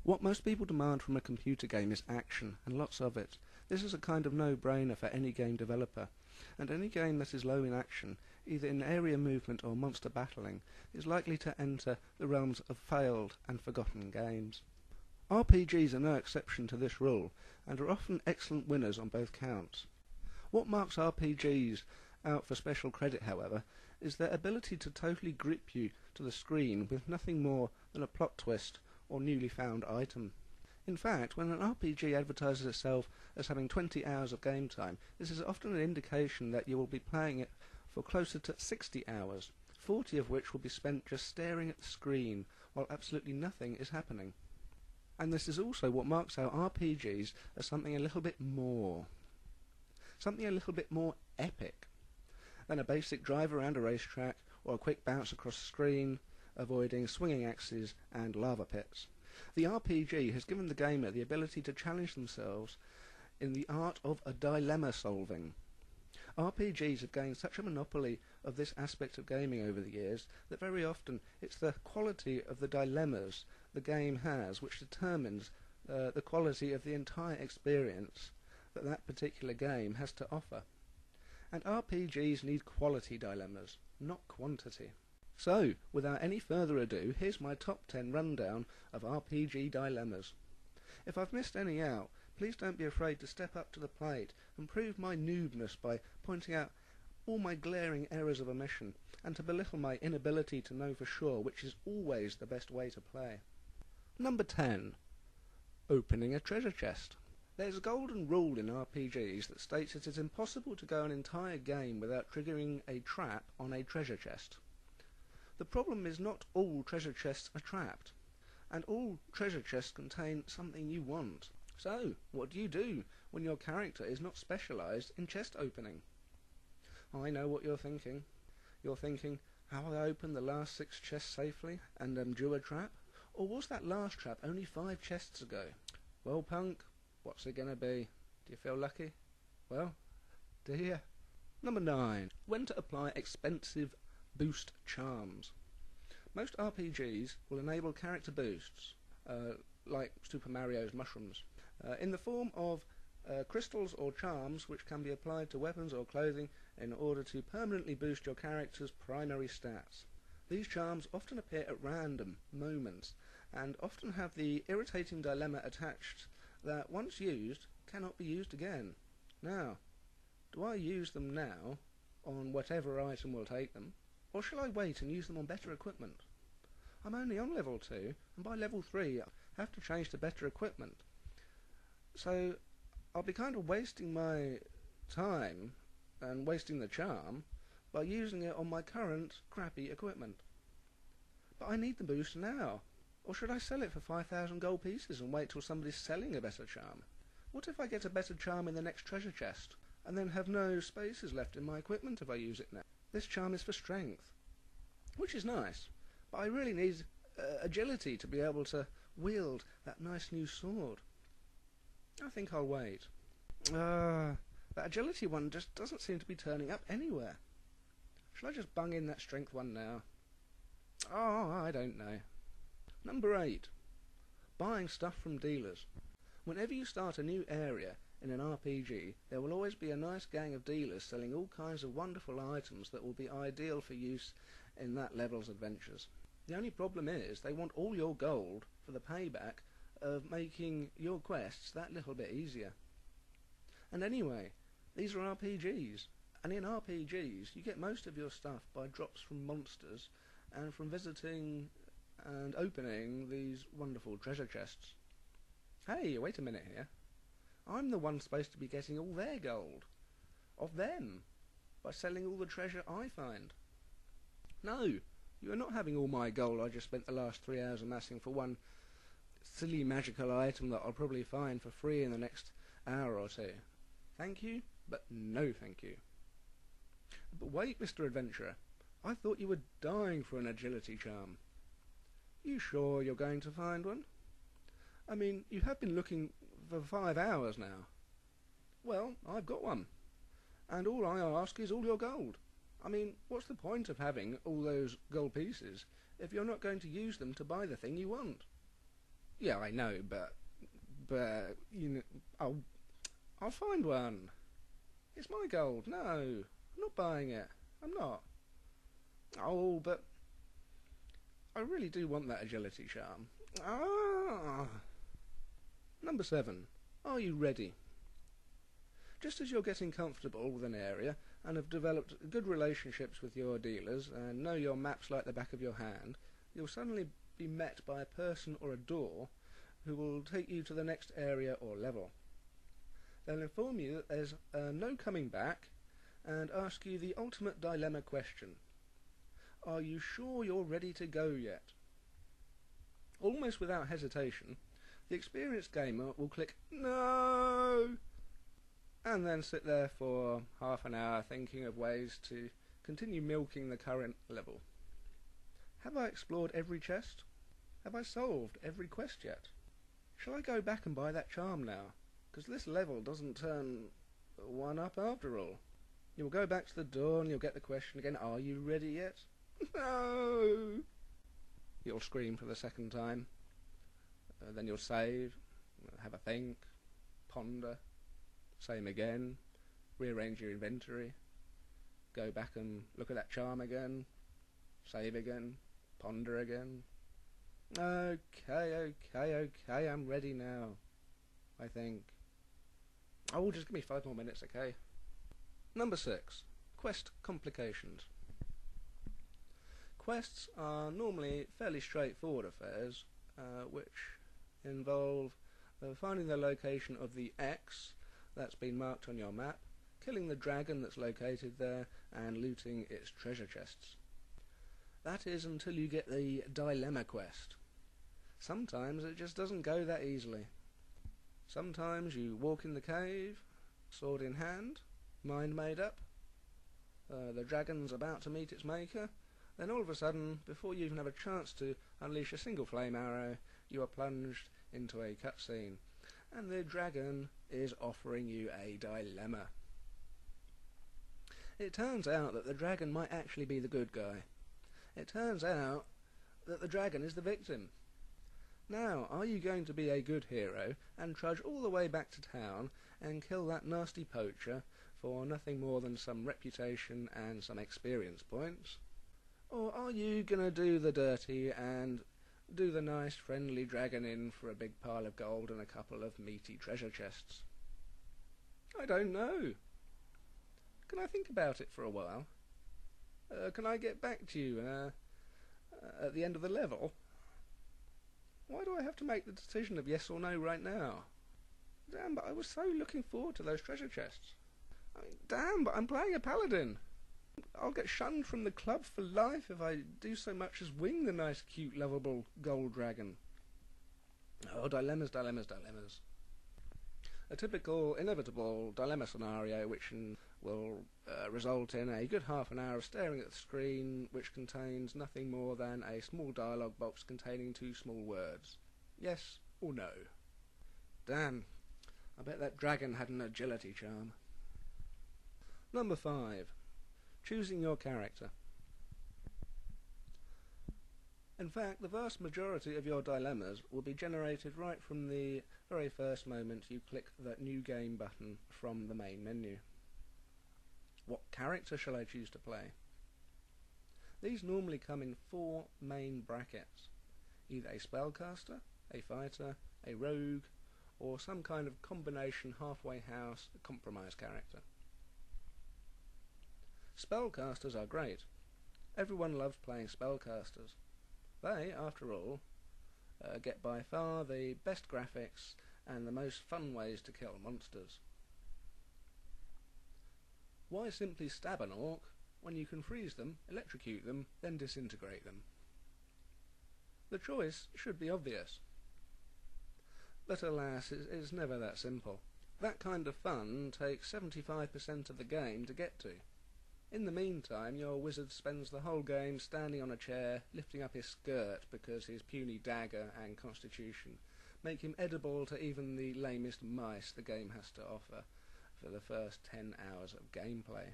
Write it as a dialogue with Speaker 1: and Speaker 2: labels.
Speaker 1: What most people demand from a computer game is action, and lots of it. This is a kind of no-brainer for any game developer, and any game that is low in action, either in area movement or monster battling, is likely to enter the realms of failed and forgotten games. RPGs are no exception to this rule, and are often excellent winners on both counts. What marks RPGs out for special credit, however, is their ability to totally grip you to the screen with nothing more than a plot twist or newly found item. In fact, when an RPG advertises itself as having 20 hours of game time, this is often an indication that you will be playing it for closer to 60 hours, 40 of which will be spent just staring at the screen while absolutely nothing is happening. And this is also what marks out RPGs as something a little bit more epic than a basic drive around a racetrack or a quick bounce across the screen, avoiding swinging axes and lava pits. The RPG has given the gamer the ability to challenge themselves in the art of a dilemma solving. RPGs have gained such a monopoly of this aspect of gaming over the years that very often it's the quality of the dilemmas the game has which determines the quality of the entire experience that particular game has to offer. And RPGs need quality dilemmas, not quantity. So, without any further ado, here's my top 10 rundown of RPG dilemmas. If I've missed any out, please don't be afraid to step up to the plate and prove my noobness by pointing out all my glaring errors of omission, and to belittle my inability to know for sure which is always the best way to play. Number 10. Opening a treasure chest. There's a golden rule in RPGs that states it is impossible to go an entire game without triggering a trap on a treasure chest. The problem is not all treasure chests are trapped, and all treasure chests contain something you want. So, what do you do when your character is not specialised in chest opening? I know what you're thinking. You're thinking, how I opened the last 6 chests safely and drew a trap? Or was that last trap only 5 chests ago? Well, punk, what's it gonna be? Do you feel lucky? Well, do you? Number 9. When to apply expensive boost charms. Most RPGs will enable character boosts, like Super Mario's mushrooms, in the form of crystals or charms which can be applied to weapons or clothing in order to permanently boost your character's primary stats. These charms often appear at random moments and often have the irritating dilemma attached that once used cannot be used again. Now, do I use them now on whatever item will take them, or shall I wait and use them on better equipment? I'm only on level 2, and by level 3 I have to change to better equipment. So I'll be kind of wasting my time and wasting the charm by using it on my current crappy equipment. But I need the boost now. Or should I sell it for 5,000 gold pieces and wait till somebody's selling a better charm? What if I get a better charm in the next treasure chest, and then have no spaces left in my equipment if I use it now? This charm is for strength, which is nice, but I really need agility to be able to wield that nice new sword. I think I'll wait. That agility one just doesn't seem to be turning up anywhere. Shall I just bung in that strength one now? Oh, I don't know. Number 8. Buying stuff from dealers. Whenever you start a new area in an RPG, there will always be a nice gang of dealers selling all kinds of wonderful items that will be ideal for use in that level's adventures. The only problem is they want all your gold for the payback of making your quests that little bit easier. And anyway, these are RPGs, and in RPGs you get most of your stuff by drops from monsters and from visiting and opening these wonderful treasure chests. Hey, wait a minute here. I'm the one supposed to be getting all their gold off them by selling all the treasure I find. No, you are not having all my gold I just spent the last 3 hours amassing for one silly magical item that I'll probably find for free in the next hour or two. Thank you, but no thank you. But wait, Mr. Adventurer, I thought you were dying for an agility charm. You sure you're going to find one? I mean, you have been looking for 5 hours now. Well, I've got one, and all I ask is all your gold. I mean, what's the point of having all those gold pieces if you're not going to use them to buy the thing you want? Yeah, I know, but you know, I'll find one. It's my gold. No, I'm not buying it. I'm not. Oh, but I really do want that agility charm. Ah. Number 7. Are you ready? Just as you're getting comfortable with an area and have developed good relationships with your dealers and know your maps like the back of your hand, you'll suddenly be met by a person or a door who will take you to the next area or level. They'll inform you that there's no coming back and ask you the ultimate dilemma question. Are you sure you're ready to go yet? Almost without hesitation, the experienced gamer will click no and then sit there for half an hour thinking of ways to continue milking the current level. Have I explored every chest? Have I solved every quest yet? Shall I go back and buy that charm now? Because this level doesn't turn one up after all. You'll go back to the door and you'll get the question again, are you ready yet? No! You'll scream for the second time. Then you'll save, have a think, ponder, same again, rearrange your inventory, go back and look at that charm again, save again, ponder again. Okay, I'm ready now, I think. Oh, just give me 5 more minutes, okay? Number 6. Quest complications. Quests are normally fairly straightforward affairs, which involve finding the location of the X that's been marked on your map, killing the dragon that's located there, and looting its treasure chests. That is until you get the dilemma quest. Sometimes it just doesn't go that easily. Sometimes you walk in the cave, sword in hand, mind made up, the dragon's about to meet its maker, then all of a sudden, before you even have a chance to unleash a single flame arrow, you are plunged into a cutscene, and the dragon is offering you a dilemma. It turns out that the dragon might actually be the good guy. It turns out that the dragon is the victim. Now, are you going to be a good hero and trudge all the way back to town and kill that nasty poacher for nothing more than some reputation and some experience points? Or are you going to do the dirty and do the nice friendly dragon in for a big pile of gold and a couple of meaty treasure chests? I don't know. Can I think about it for a while? Can I get back to you at the end of the level? Why do I have to make the decision of yes or no right now? Damn, but I was so looking forward to those treasure chests. I mean, damn, but I'm playing a paladin. I'll get shunned from the club for life if I do so much as wing the nice, cute, lovable gold dragon. Oh, dilemmas. A typical, inevitable dilemma scenario which will result in a good half an hour of staring at the screen, which contains nothing more than a small dialogue box containing 2 small words. Yes or no. Damn, I bet that dragon had an agility charm. Number 5. Choosing your character. In fact, the vast majority of your dilemmas will be generated right from the very first moment you click that New Game button from the main menu. What character shall I choose to play? These normally come in 4 main brackets, either a spellcaster, a fighter, a rogue, or some kind of combination halfway house compromise character. Spellcasters are great. Everyone loves playing spellcasters. They, after all, get by far the best graphics and the most fun ways to kill monsters. Why simply stab an orc when you can freeze them, electrocute them, then disintegrate them? The choice should be obvious. But alas, it's never that simple. That kind of fun takes 75% of the game to get to. In the meantime, your wizard spends the whole game standing on a chair, lifting up his skirt because his puny dagger and constitution make him edible to even the lamest mice the game has to offer for the first 10 hours of gameplay.